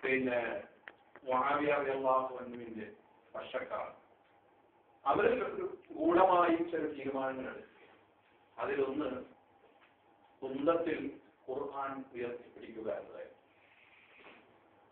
പിന്നെ മുആവിയ റളിയല്ലാഹു അൻഹുവിന്റെ പക്ഷക്കാർ അവരിൽ ഗൂഢമായി ചില തീരുമാനങ്ങളുണ്ട്. അതിലൊന്ന് കുന്തത്തിൽ ഖുർആൻ ഉയർത്തിപ്പിടിക്കുക എന്നതായിരുന്നു.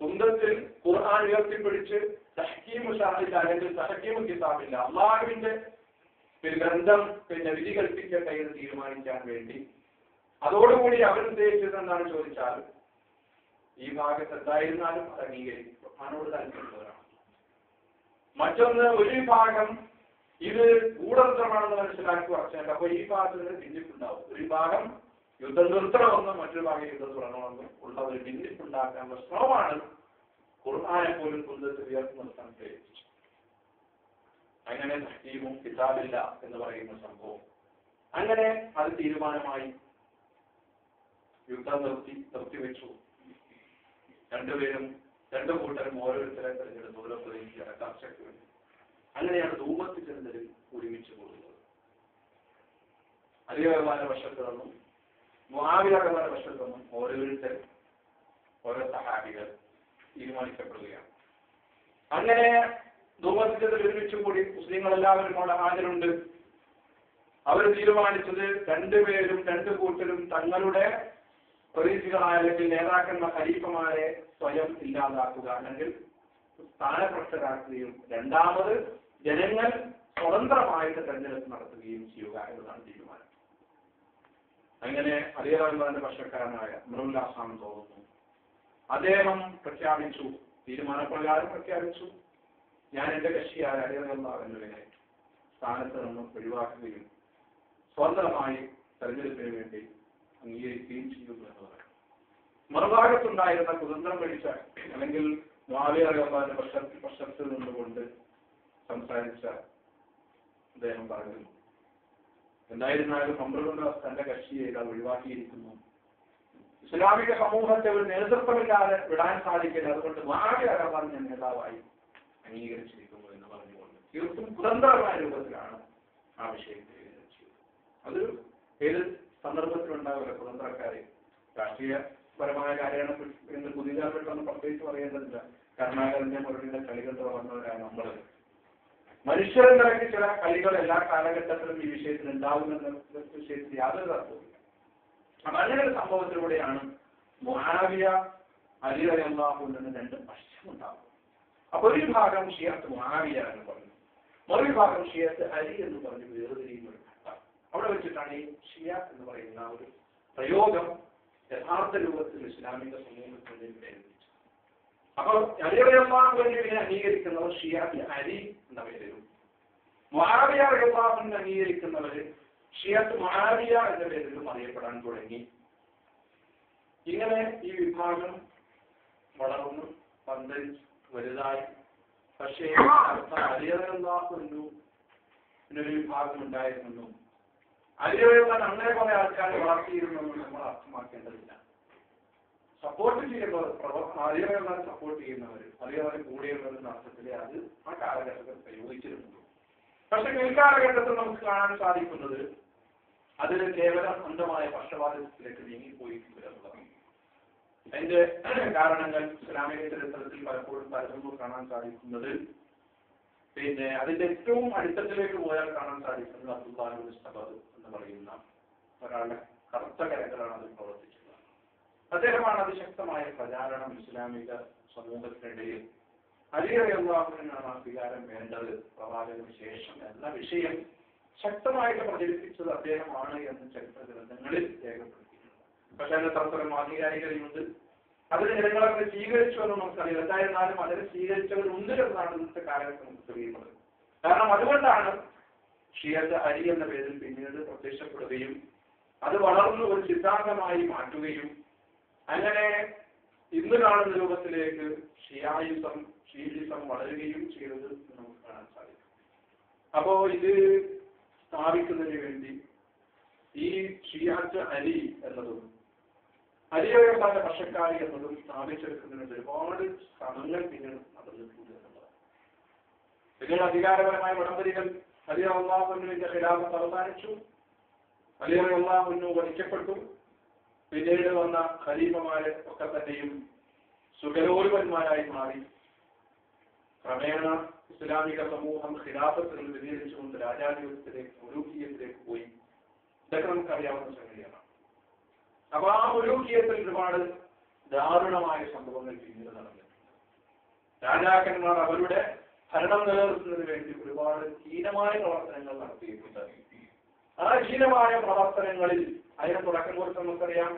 കുന്തത്തിൽ ഖുർആൻ ഉയർത്തിപ്പിടിച്ച് തഹ്കീമു ശർഇല്ല അല്ലെങ്കിൽ തഹ്കീമു കിതാബില്ല, അള്ളാഹുവിന്റെ ഗ്രന്ഥം വിധി കൽപ്പിക്കട്ടെ എന്ന് തീരുമാനിക്കാൻ വേണ്ടി അതോടുകൂടി അവരുദ്ദേശിച്ചത് എന്താണ് ചോദിച്ചാൽ ഈ ഭാഗത്ത് എന്തായിരുന്നാലും അത് അംഗീകരിക്കും, ഖുർആനോട് താല്പര്യമുള്ളവരാണ്. മറ്റൊന്ന് ഒരു വിഭാഗം ഇത് ഗൂഢതന്ത്രമാണെന്ന് മനസ്സിലാക്കി വരച്ചേണ്ട. അപ്പൊ ഈ ഭാഗത്ത് നിന്ന് ഭിന്നിപ്പുണ്ടാവും. ഒരു വിഭാഗം യുദ്ധം നിർത്തണമെന്നും മറ്റൊരു ഭാഗം യുദ്ധം തുടങ്ങണമെന്നും ഉള്ള ഒരു ഭിന്നിപ്പുണ്ടാക്കാനുള്ള ശ്രമമാണ് ഖുർആനെ പോലും കുന്തത്തിൽ ഉയർത്തി നിർത്താൻ പ്രേരിപ്പിച്ചത്. അങ്ങനെ തഹ്കീമും കിതാബില്ല എന്ന് പറയുന്ന സംഭവം അങ്ങനെ അത് തീരുമാനമായി. യുദ്ധം നിർത്തിവെച്ചു. രണ്ടു കൂട്ടരും ഓരോരുത്തരെ തെരഞ്ഞെടുത്ത് ഓരോ പ്രദേശിച്ച ചർച്ചയ്ക്ക് വേണ്ടി. അങ്ങനെയാണ് ധൂമത്ത് ചെന്നതിൽ ഒരുമിച്ച് കൂടുന്നത്. അലിയുടെ വശത്ത് നിന്നും മുആവിയയുടെ വശത്ത് നിന്നും ഓരോരുത്തരും ഓരോ സഹാബികൾ തീരുമാനിക്കപ്പെടുകയാണ്. അങ്ങനെ ധൂമത്ത് ചെന്നതിൽ ഒരുമിച്ച് കൂടി മുസ്ലിങ്ങളെല്ലാവരും അവിടെ ഹാജരുണ്ട്. അവർ തീരുമാനിച്ചത് രണ്ടു കൂട്ടരും തങ്ങളുടെ പ്രതീക്ഷികളായ അല്ലെങ്കിൽ നേതാക്കന്മാർ ഖലീഫമാരെ സ്വയം ഇല്ലാതാക്കുക അല്ലെങ്കിൽ സ്ഥാനഭ്രഷ്ടരാക്കുകയും രണ്ടാമത് ജനങ്ങൾ സ്വതന്ത്രമായിട്ട് തെരഞ്ഞെടുപ്പ് നടത്തുകയും ചെയ്യുക എന്നതാണ് തീരുമാനം. അങ്ങനെ അലി റളിയല്ലാഹുവിന്റെ പക്ഷക്കാരനായ അംറുൽ ആസാം തോന്നുന്നു അദ്ദേഹം പ്രഖ്യാപിച്ചു, തീരുമാനപ്രകാരം പ്രഖ്യാപിച്ചു, ഞാൻ എന്റെ കക്ഷിയായ അലി റളിയല്ലാഹുവിനെ സ്ഥാനത്ത് നിന്നും ഒഴിവാക്കുകയും സ്വതന്ത്രമായി തെരഞ്ഞെടുപ്പിന് വേണ്ടി അംഗീകരിക്കുകയും ചെയ്യുന്നു എന്നതാണ്. മറുഭാഗത്തുണ്ടായിരുന്ന കുതന്ത്രം പിടിച്ച അല്ലെങ്കിൽ മുആവിയ റളിയല്ലാഹുവിന്റെ പക്ഷത്തിൽ നിന്നുകൊണ്ട് സംസാരിച്ച അദ്ദേഹം പറഞ്ഞു, എന്തായിരുന്നാലും അംറുൽ ആസ് തന്റെ കക്ഷിയെ ഒഴിവാക്കിയിരിക്കുന്നു, ഇസ്ലാമിക സമൂഹത്തെ ഒരു നേതൃത്വമില്ലാതെ വിടാൻ സാധിക്കില്ല, അതുകൊണ്ട് മുആവിയ റളിയല്ലാഹു നേതാവായി അംഗീകരിച്ചിരിക്കുന്നു എന്ന് പറഞ്ഞുകൊണ്ട് തീർത്തും കുതന്ത്രമായ രൂപത്തിലാണ് ആ വിഷയത്തെ ചെയ്തത്. അത് ഏത് സന്ദർഭത്തിലുണ്ടാവില്ല. കുതന്ത്രക്കാരെ രാഷ്ട്രീയപരമായ കാര്യമാണ് എന്ന് പുതിയതായിട്ടൊന്നും പ്രത്യേകിച്ച് പറയേണ്ടതില്ല. കരുണാകരന്റെ മുരളിയുടെ കളികൾ തുറന്നവരാണ് നമ്മൾ. മനുഷ്യരെന്നിറക്കി ചില കളികൾ എല്ലാ കാലഘട്ടത്തിലും ഈ വിഷയത്തിൽ ഉണ്ടാകുമെന്ന വിഷയത്തിൽ യാതൊരു തർക്കവുമില്ല. അപ്പൊ അങ്ങനെ ഒരു സംഭവത്തിലൂടെയാണ് മുആവിയ അലി റളിയല്ലാഹു അൻഹു രണ്ട് പക്ഷമുണ്ടാകും. അപ്പൊ ഒരു വിഭാഗം ഷിയത്ത് മുആവിയ എന്ന് പറഞ്ഞു, മറുവിഭാഗം ഷിയത്ത് അലി എന്ന് പറഞ്ഞു വേർതിരിയുന്ന ഒരു ഘട്ടം. അവിടെ വെച്ചിട്ടാണ് ഈ ഷിയ എന്ന് പറയുന്ന ഒരു പ്രയോഗം യഥാർത്ഥ രൂപത്തിൽ ഇസ്ലാമിക സമൂഹത്തിൽ പ്രയോഗിച്ചത്. അപ്പോൾ അലി റളിയല്ലാഹു അൻഹുവിനെ അംഗീകരിക്കുന്നവർ ഷിയത്ത് അലി എന്ന പേരിലും മുആവിയ റളിയല്ലാഹു അൻഹു അംഗീകരിക്കുന്നവർ ഷിയത്ത് മുആവിയ എന്ന പേരിലും അറിയപ്പെടാൻ തുടങ്ങി. ഇങ്ങനെ ഈ വിഭാഗം വളർന്നു പന്തലിച്ച് വലുതായി. പക്ഷേ അലി റളിയല്ലാഹു അൻഹുവിനൊരു വിഭാഗം ഉണ്ടായിരുന്നു. അലി റളിയല്ലാഹു അൻഹു അങ്ങനെ കുറെ ആൾക്കാരെ വളർത്തിയിരുന്നെന്ന് നമ്മൾ അർത്ഥമാക്കേണ്ടതില്ല. സപ്പോർട്ട് ചെയ്യുന്നവർ, അലി റളിയല്ലാഹു അൻഹു സപ്പോർട്ട് ചെയ്യുന്നവർ, അലി റളിയല്ലാഹു അൻഹു കൂടെയുള്ളവരുടെ അർത്ഥത്തിലെ അത് ആ കാലഘട്ടത്തിൽ പ്രയോഗിച്ചിരുന്നു. പക്ഷെ പിൽക്കാലഘട്ടത്തിൽ നമുക്ക് കാണാൻ സാധിക്കുന്നത് അതിന് കേവലം സ്വന്തമായ പക്ഷപാതിത്വത്തിലേക്ക് നീങ്ങിപ്പോയിട്ടുണ്ട് എന്നുള്ളതാണ്. അതിന്റെ കാരണങ്ങൾ ഇസ്ലാമിക ചരിത്രത്തിൽ പലപ്പോഴും പലതും കാണാൻ സാധിക്കുന്നത് അതിന്റെ ഏറ്റവും അടിത്തട്ടിലേക്ക് പോയാൽ കാണാൻ സാധിക്കുന്നത് അബ്ദുല്ലാഹി ഇബ്നു സബഅ എന്ന് പറയുന്ന ഒരാളുടെ കറുത്ത കരകളാണ് അതിൽ പ്രവർത്തിച്ചത്. അദ്ദേഹമാണ് അതിശക്തമായ പ്രചാരണം ഇസ്ലാമിക സമൂഹത്തിനിടയിൽ അലി റളിയല്ലാഹു അൻഹുവിനാണ് അധികാരം വേണ്ടത് പ്രവാചകന് ശേഷം എന്ന വിഷയം ശക്തമായിട്ട് പ്രചരിപ്പിച്ചത് അദ്ദേഹമാണ് എന്ന് ചരിത്ര ഗ്രന്ഥങ്ങളിൽ രേഖപ്പെടുത്തിയിട്ടുണ്ട്. പക്ഷെ അതിന് തരത്തിലും ആധികാരികതയുണ്ട്. അതിന് ജനങ്ങളൊക്കെ സ്വീകരിച്ചു എന്ന് നമുക്കറിയാം. എന്തായിരുന്നാലും അതിനെ സ്വീകരിച്ചവരുണ്ട് എന്നാണ് ഇന്നത്തെ കാലത്ത് നമുക്ക് തെളിയുന്നത്. കാരണം അതുകൊണ്ടാണ് ഷിയത്ത് അലി എന്ന പേരിൽ പിന്നീട് പ്രത്യക്ഷപ്പെടുകയും അത് വളർന്നു ഒരു സിദ്ധാന്തമായി മാറ്റുകയും അങ്ങനെ ഇന്ന് കാണുന്ന രൂപത്തിലേക്ക് ഷീയിസം വളരുകയും ചെയ്തത് നമുക്ക് കാണാൻ സാധിക്കും. അപ്പോ ഇത് സ്ഥാപിക്കുന്നതിന് വേണ്ടി ഈ ഷിയാത്ത് അലി എന്നതും അലി റളിയല്ലാഹുവിന്റെ പക്ഷക്കാരി എന്നതും സ്ഥാപിച്ചെടുക്കുന്നതിന് ഒരുപാട് ശ്രമങ്ങൾ പിന്നീട് നടന്നിട്ടുണ്ട് എന്നുള്ളതാണ്. പിന്നീട് അധികാരപരമായ ഉടമ്പടികൾ അലി റളിയല്ലാഹു അൻഹുവിന്റെ ഖിലാഫത്ത് അവസാനിച്ചു. അലി റളിയല്ലാഹു അൻഹു വധിക്കപ്പെട്ടു. പിന്നീട് വന്ന ഖലീഫമാരെ ഒക്കെ തന്നെയും സുഖലോലുപന്മാരായി മാറി. ക്രമേണ ഇസ്ലാമിക സമൂഹം ഖിലാഫത്തുകൾ വ്യതിചലിച്ചുകൊണ്ട് രാജാധിപത്യത്തിലേക്ക് മുലൂക്കിയത്തിലേക്ക് പോയി. ഇതൊക്കെ നമുക്കറിയാവുന്ന സംഗതിയാണ്. അപ്പൊ ആ മുലൂക്കിയത്തിൽ ഒരുപാട് ദാരുണമായ സംഭവങ്ങൾ പിന്നീട് നടന്നിട്ടുണ്ട്. രാജാക്കന്മാർ അവരുടെ ഭരണം നിലനിർത്തുന്നതിന് വേണ്ടി ഒരുപാട് ഹീനമായ പ്രവർത്തനങ്ങൾ നടത്തിയിട്ടുണ്ട്. ആ ഹീനമായ പ്രവർത്തനങ്ങളിൽ അതിനെ തുടക്കം കുറിച്ച് നമുക്കറിയാം.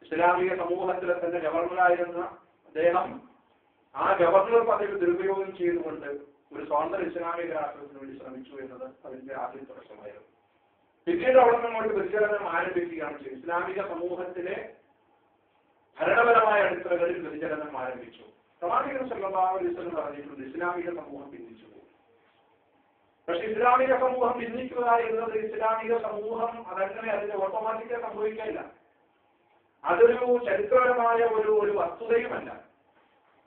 ഇസ്ലാമിക സമൂഹത്തിലെ തന്നെ ഗവർണറായിരുന്ന അദ്ദേഹം ആ ഗവർണർ പദവി ദുരുപയോഗം ചെയ്തുകൊണ്ട് ഒരു സ്വതന്ത്ര ഇസ്ലാമിക രാഷ്ട്രത്തിന് വേണ്ടി ശ്രമിച്ചു എന്നത് അതിന്റെ ആദ്യത്തെ പ്രശ്നമായിരുന്നു. പിന്നീട് അവിടെ നിന്നോട്ട് വ്യതിചലനം ആരംഭിക്കുകയാണ് ചെയ്തത്. ഇസ്ലാമിക സമൂഹത്തിലെ ഭരണപരമായ അടിത്തറകളിൽ വ്യതിചലനം ആരംഭിച്ചു. പ്രവാചകൻ സല്ലല്ലാഹു അലൈഹി വസല്ലം പറഞ്ഞിട്ടുണ്ട്, ഇസ്ലാമിക സമൂഹം ഭിന്നിച്ചു പോകും. പക്ഷെ ഇസ്ലാമിക സമൂഹം ഭിന്നിക്കുക എന്നത് ഇസ്ലാമിക സമൂഹം അതങ്ങനെ അതിന്റെ ഓട്ടോമാറ്റിക്കായി സംഭവിക്കില്ല. അതൊരു ചരിത്രപരമായ ഒരു വസ്തുതയുമല്ല.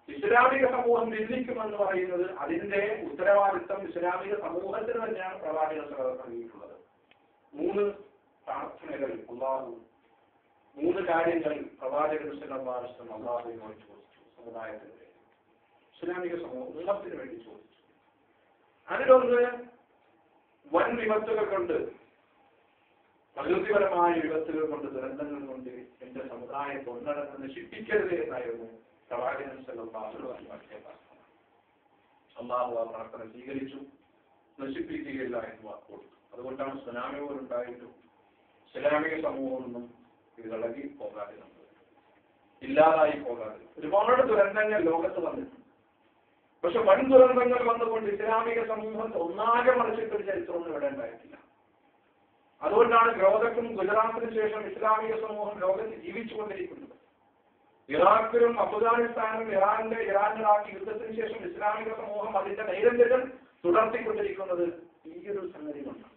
ഇസ്ലാമിക സമൂഹം ഭിന്നിക്കുമെന്ന് പറയുന്നത് അതിന്റെ ഉത്തരവാദിത്വം ഇസ്ലാമിക സമൂഹത്തിന് തന്നെയാണ് പ്രവാചകൻ നൽകിയിട്ടുള്ളത്. 3 പ്രാർത്ഥനകൾ അല്ലാഹു 3 കാര്യങ്ങൾ പ്രവാചകൻ സല്ലല്ലാഹു അലൈഹി വസല്ലം അല്ലാഹുവിനോട് ചോദിച്ചു. സമുദായത്തിന് വേണ്ടി, ഇസ്ലാമിക സമൂഹം ഉമ്മത്തിന് വേണ്ടി ചോദിച്ചു. അതിലൊന്ന് വൻ വിപത്തുകൾ കൊണ്ട്, പ്രകൃതിപരമായ വിപത്തുകൾ കൊണ്ട്, ദുരന്തങ്ങൾ കൊണ്ട് എന്റെ സമുദായത്തെ ഒന്നടങ്കം നശിപ്പിക്കരുത് എന്നായിരുന്നു പ്രവാചകൻ സല്ലല്ലാഹു അലൈഹി വസല്ലം. അല്ലാഹു ആ പ്രാർത്ഥന സ്വീകരിച്ചു. നശിപ്പിക്കുകയില്ല എന്ന് വാക്ക് കൊടുത്തു. അതുകൊണ്ടാണ് സുനാമി പോലുണ്ടായിട്ടും ഇസ്ലാമിക സമൂഹമൊന്നും ഇളകി പോകാതെ, ഇല്ലാതായി പോകാതെ ഒരുപാട് ദുരന്തങ്ങൾ ലോകത്ത് വന്നിട്ടുണ്ട്. പക്ഷെ വൻ ദുരന്തങ്ങൾ വന്നുകൊണ്ട് ഇസ്ലാമിക സമൂഹത്തെ ഒന്നാകെ മറിച്ചിട്ടൊരു ചരിത്രമൊന്നും ഇവിടെ ഉണ്ടായിട്ടില്ല. അതുകൊണ്ടാണ് ഗ്രോദക്കും ഗുജറാത്തിനു ശേഷം ഇസ്ലാമിക സമൂഹം ലോകത്ത് ജീവിച്ചുകൊണ്ടിരിക്കുന്നത്. ഇറാഖിലും അഫ്ഗാനിസ്ഥാനും ഇറാൻ ഇറാഖ് യുദ്ധത്തിന് ശേഷം ഇസ്ലാമിക സമൂഹം അതിന്റെ നൈരന്തര്യം തുടർത്തിക്കൊണ്ടിരിക്കുന്നത് ഈ ഒരു സംഗതി കൊണ്ടാണ്.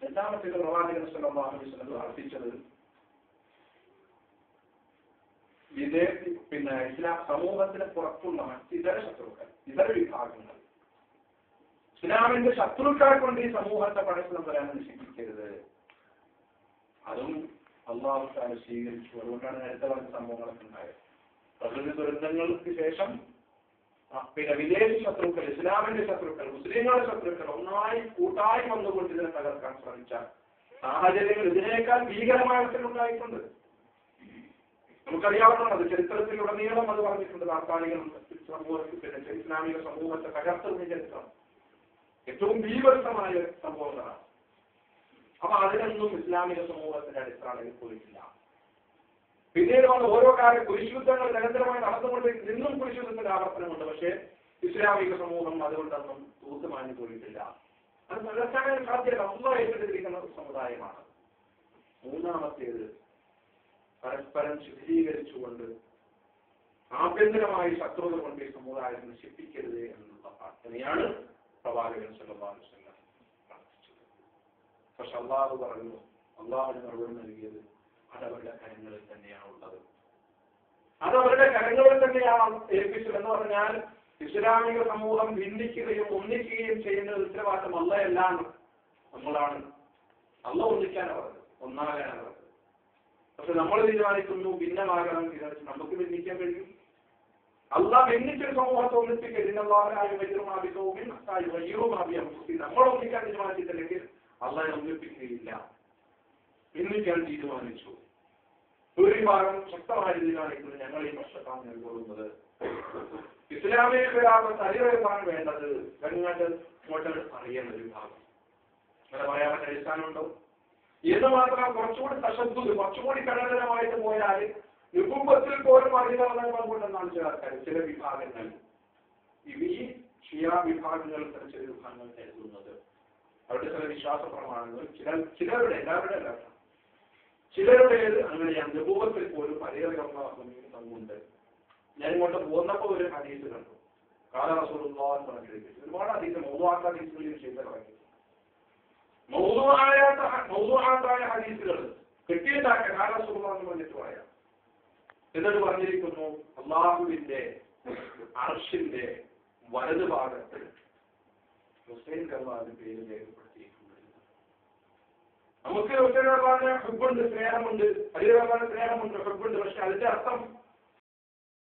രണ്ടാമത്തേത് പ്രവാചകൻ സല്ലല്ലാഹു അലൈഹി വസല്ലം പ്രാർത്ഥിച്ചത് ഇസ്ലാം സമൂഹത്തിന് പുറത്തുള്ള ഇതര ശത്രുക്കൾ, ഇതര വിഭാഗങ്ങൾ, ഇസ്ലാമിന്റെ ശത്രുക്കളെ കൊണ്ട് ഈ സമൂഹത്തെ പരസ്പരം വരാൻ നശിപ്പിക്കരുത്. അതും അല്ലാഹു തആല സ്വീകരിച്ചു. അതുകൊണ്ടാണ് നേരത്തെ പറഞ്ഞ സംഭവങ്ങളൊക്കെ ഉണ്ടായത്. പ്രകൃതി ദുരന്തങ്ങൾക്ക് ശേഷം വിദേശ ശത്രുക്കൾ, ഇസ്ലാമിന്റെ ശത്രുക്കൾ, മുസ്ലിങ്ങളുടെ ശത്രുക്കൾ ഒന്നായി കൂട്ടായി വന്നുകൊണ്ട് ഇതിനെ തകർക്കാൻ ശ്രമിച്ച സാഹചര്യങ്ങൾ ഇതിനേക്കാൾ ഭീകരമായ ഉണ്ടായിട്ടുണ്ട്. നമുക്കറിയാവുന്നതാണ്, ചരിത്രത്തിലുടനീളം അത് പറഞ്ഞിട്ടുണ്ട്. താൽക്കാലിക സമൂഹത്തിൽ ഇസ്ലാമിക സമൂഹത്തെ തകർത്തതിന്റെ ചരിത്രം ഏറ്റവും ഭീകരമായ സംഭവങ്ങളാണ്. അപ്പൊ അതിനൊന്നും ഇസ്ലാമിക സമൂഹത്തിന്റെ അടിസ്ഥാനത്തിൽ പോയിട്ടില്ല. പിന്നീട് വന്ന ഓരോ കാര്യം കുരിശുദ്ധങ്ങൾ നിരന്തരമായി നടന്നുകൊണ്ട് നിന്നും കുരിശുദ്ധത്തിന്റെ ആവർത്തനമുണ്ട്. പക്ഷേ ഇസ്ലാമിക സമൂഹം അതുകൊണ്ടൊന്നും തൂത്തുമാഞ്ഞു പോയിട്ടില്ല. അത് നിലനിർത്താൻ സാധ്യത ഏറ്റെടുത്തിരിക്കുന്ന സമുദായമാണ്. മൂന്നാമത്തേത് പരസ്പരം ശുദ്ധീകരിച്ചുകൊണ്ട് ആഭ്യന്തരമായി ശത്രുത കൊണ്ട് ഈ സമുദായം നശിപ്പിക്കരുത് എന്നുള്ള പ്രാർത്ഥനയാണ് പ്രവാചകൻ സല്ലല്ലാഹു അലൈഹി വസല്ലം പ്രാർത്ഥിച്ചത്. പക്ഷെ അല്ലാഹു പറഞ്ഞു, അല്ലാഹുവിന് മറുപടി നൽകിയത് അതവരുടെ കരങ്ങളിൽ തന്നെയാണ് ഉള്ളത്. അതവരുടെ കരങ്ങളിൽ തന്നെയാണ് ഏൽപ്പിച്ചത്. എന്ന് പറഞ്ഞാൽ ഇസ്ലാമിക സമൂഹം ഭിന്നിക്കുകയും ഒന്നിക്കുകയും ചെയ്യുന്ന ഉത്തരവാദിത്തം അള്ളയല്ല, നമ്മളാണ്. അള്ള ഒന്നിക്കാനാണ് പറഞ്ഞത്, ഒന്നാകാനാണ് പറഞ്ഞത്. പക്ഷെ നമ്മൾ തീരുമാനിക്കുന്നു ഭിന്നമാകണം, നമുക്ക് ഭിന്നിക്കാൻ കഴിയും. അള്ള ഭിന്നിച്ചൊരു സമൂഹത്തെ ഒന്നിപ്പിക്കുക, നമ്മൾ ഒന്നിക്കാൻ തീരുമാനിച്ചിട്ടില്ലെങ്കിൽ അള്ളയെ ഒന്നിപ്പിക്കുകയില്ല. ഭിന്നിക്കാൻ തീരുമാനിച്ചു. ഭൂരിഭാഗം ശക്തമായ തീരുമാനിക്കുന്നത് ഞങ്ങൾ ഈ പ്രശ്നത്താണ് നേരിടുന്നത്. ഇസ്ലാമിക ഖിലാഫത്ത് അടിവരക്കാൻ വേണ്ടത് ഞങ്ങൾക്ക് ഇങ്ങോട്ട് അറിയുന്ന ഒരു ഭാഗം. അങ്ങനെ പറയാൻ പറ്റുന്ന അടിസ്ഥാനമുണ്ടോ എന്ന് മാത്രം കുറച്ചുകൂടി തശദ്ദുദ്, കുറച്ചുകൂടി കഠിനമായിട്ട് പോയാൽ നുബുവ്വത്തിൽ പോലും അറിയാവുന്ന കൊണ്ടെന്നാണ് ചില ആൾക്കാർ, ചില വിഭാഗങ്ങൾ, ഈ ഷിയ വിഭാഗങ്ങൾ ചില വിഭാഗങ്ങൾ കരുതുന്നത്. അവരുടെ ചില വിശ്വാസ പ്രമാണങ്ങൾ ചിലരുടെ, എല്ലാവരുടെ അല്ല, ചിലരുടേത് അങ്ങനെയാണ്. നുബുവ്വത്തിൽ പോലും അറിയാവുന്ന തന്നുണ്ട്. ഞാൻ ഇങ്ങോട്ട് പോന്നപ്പോൾ ഒരു ഹദീസ് കണ്ടു. കാല റസൂലുള്ളാഹി പറഞ്ഞിരിക്കുന്നു. ഒരുപാട് ഹദീസ് മൗദൂഅത്ത് ഹദീസുകളിൽ ചെയ്തിറക്കി. മൗദൂഅത്തായ ഹദീസുകൾ കെട്ടിയിട്ടാക്കാൻ കാല റസൂലുള്ളാഹി എന്ന് പറഞ്ഞിട്ട് പറയാം. എന്നിട്ട് പറഞ്ഞിരിക്കുന്നു, അല്ലാഹുവിന്റെ അർശിന്റെ വലതു ഭാഗത്ത് ഹുസൈൻ കർവാന്റെ പേര് രേഖപ്പെടുത്തിയിട്ടുണ്ട്. നമുക്ക് ഹുസൈൻ കർവാന്റെ ഹുബ്ബുണ്ട്, സ്നേഹമുണ്ട്, അലി കർവാന്റെ സ്നേഹമുണ്ട്, ഹുബ്ബുണ്ട്. പക്ഷെ അതിന്റെ അർത്ഥം